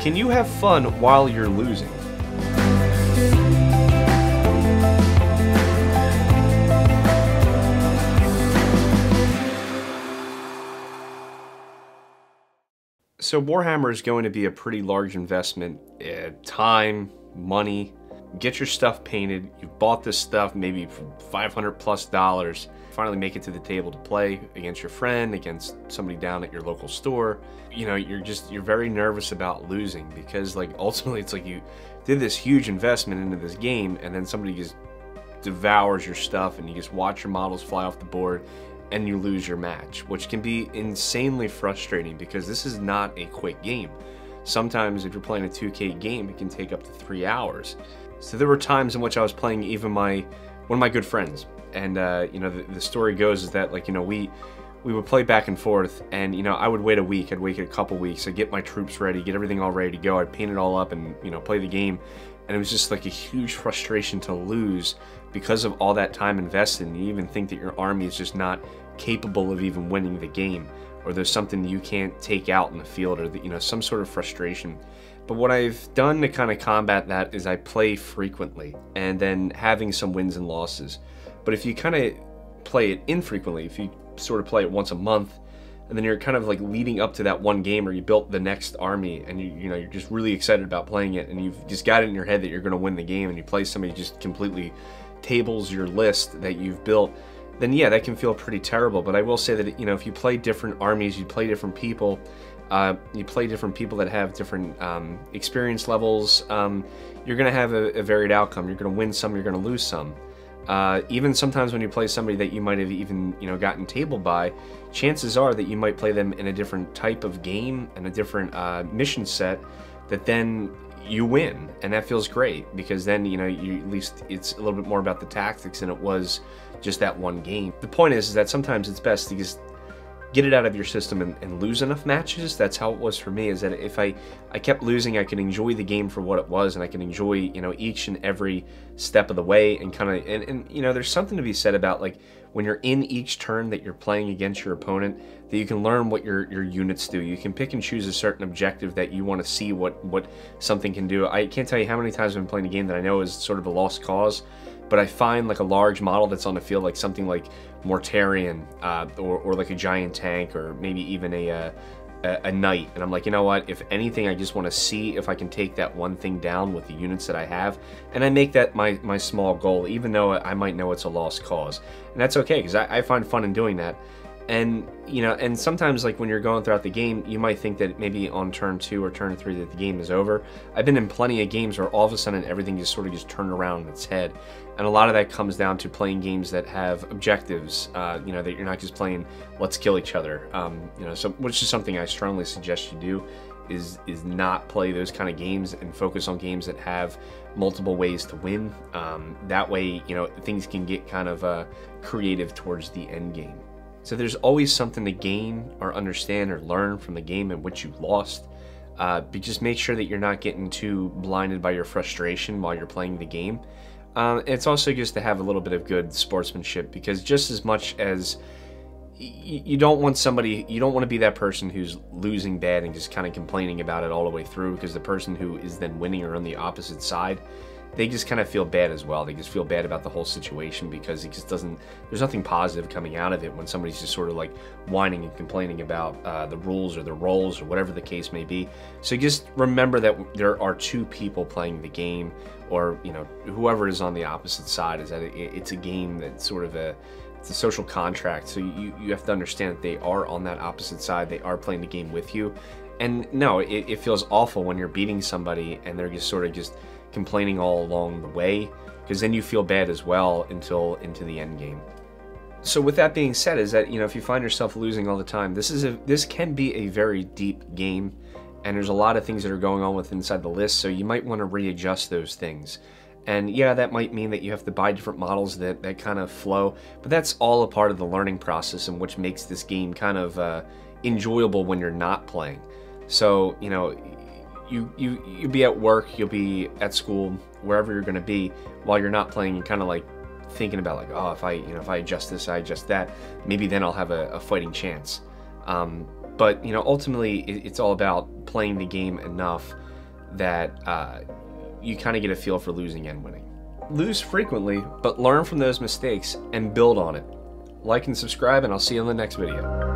Can you have fun while you're losing? So Warhammer is going to be a pretty large investment, time, money. Get your stuff painted. You've bought this stuff maybe for $500+. Finally make it to the table to play against your friend, against somebody down at your local store. You know, you're very nervous about losing, because like ultimately it's like you did this huge investment into this game and then somebody just devours your stuff and you just watch your models fly off the board and you lose your match, which can be insanely frustrating because this is not a quick game. Sometimes if you're playing a 2K game, it can take up to 3 hours. So there were times in which I was playing even one of my good friends, and you know, the story goes is that, like, you know, we would play back and forth, and you know, I would wait a week, I'd wait a couple weeks, I'd get my troops ready, get everything all ready to go, I'd paint it all up and, you know, play the game, and it was just like a huge frustration to lose because of all that time invested, and you even think that your army is just not capable of even winning the game, or there's something you can't take out in the field, or that, you know, some sort of frustration. But what I've done to kind of combat that is I play frequently and then having some wins and losses. But if you kind of play it infrequently, if you sort of play it once a month, and then you're kind of like leading up to that one game, or you built the next army and you know, you're just really excited about playing it, and you've just got it in your head that you're going to win the game, and you play somebody who just completely tables your list that you've built, then yeah, that can feel pretty terrible. But I will say that, you know, if you play different armies, you play different people, that have different experience levels, you're going to have a varied outcome. You're going to win some, you're going to lose some. Even sometimes when you play somebody that you might have even, you know, gotten tabled by, chances are that you might play them in a different type of game and a different mission set that then you win, and that feels great, because then, you know, at least it's a little bit more about the tactics than it was just that one game. The point is that sometimes it's best to just get it out of your system and lose enough matches. That's how it was for me, is that if I kept losing, I could enjoy the game for what it was, and I could enjoy, you know, each and every step of the way, and kind of, and you know, there's something to be said about, like, when you're in each turn that you're playing against your opponent, that you can learn what your units do. You can pick and choose a certain objective that you want to see what something can do. I can't tell you how many times I've been playing a game that I know is sort of a lost cause, but I find like a large model that's on the field, like something like Mortarion, or like a giant tank, or maybe even a knight, and I'm like, you know what, if anything, I just want to see if I can take that one thing down with the units that I have, and I make that my small goal, even though I might know it's a lost cause, and that's okay, because I find fun in doing that. And you know, and sometimes, like, when you're going throughout the game, you might think that maybe on turn 2 or turn 3 that the game is over. I've been in plenty of games where all of a sudden everything just sort of just turned around in its head, and a lot of that comes down to playing games that have objectives. You know, that you're not just playing let's kill each other. You know, so which is something I strongly suggest you do, is not play those kind of games and focus on games that have multiple ways to win. That way, you know, things can get kind of creative towards the end game. So there's always something to gain or understand or learn from the game in which you lost. But just make sure that you're not getting too blinded by your frustration while you're playing the game. It's also just to have a little bit of good sportsmanship, because just as much as you don't want to be that person who's losing bad and just kind of complaining about it all the way through, because the person who is then winning or on the opposite side, they just kind of feel bad as well. They just feel bad about the whole situation, because it just doesn't, there's nothing positive coming out of it when somebody's just sort of like whining and complaining about the rules or the roles or whatever the case may be. So just remember that there are two people playing the game, or, you know, whoever is on the opposite side, is that it's a game that's sort of it's a social contract. So you have to understand that they are on that opposite side. They are playing the game with you. And no, it feels awful when you're beating somebody and they're just sort of just complaining all along the way, because then you feel bad as well until into the end game. So with that being said, is that, you know, if you find yourself losing all the time, this can be a very deep game, and there's a lot of things that are going on with inside the list, so you might want to readjust those things. And yeah, that might mean that you have to buy different models that kind of flow, but that's all a part of the learning process, and which makes this game kind of enjoyable when you're not playing. So, you know, you'll be at work, you'll be at school, wherever you're going to be, while you're not playing, you're kind of like thinking about, like, oh, if I adjust this, I adjust that, maybe then I'll have a fighting chance. But, you know, ultimately it's all about playing the game enough that you kind of get a feel for losing and winning. Lose frequently, but learn from those mistakes and build on it. Like and subscribe, and I'll see you in the next video.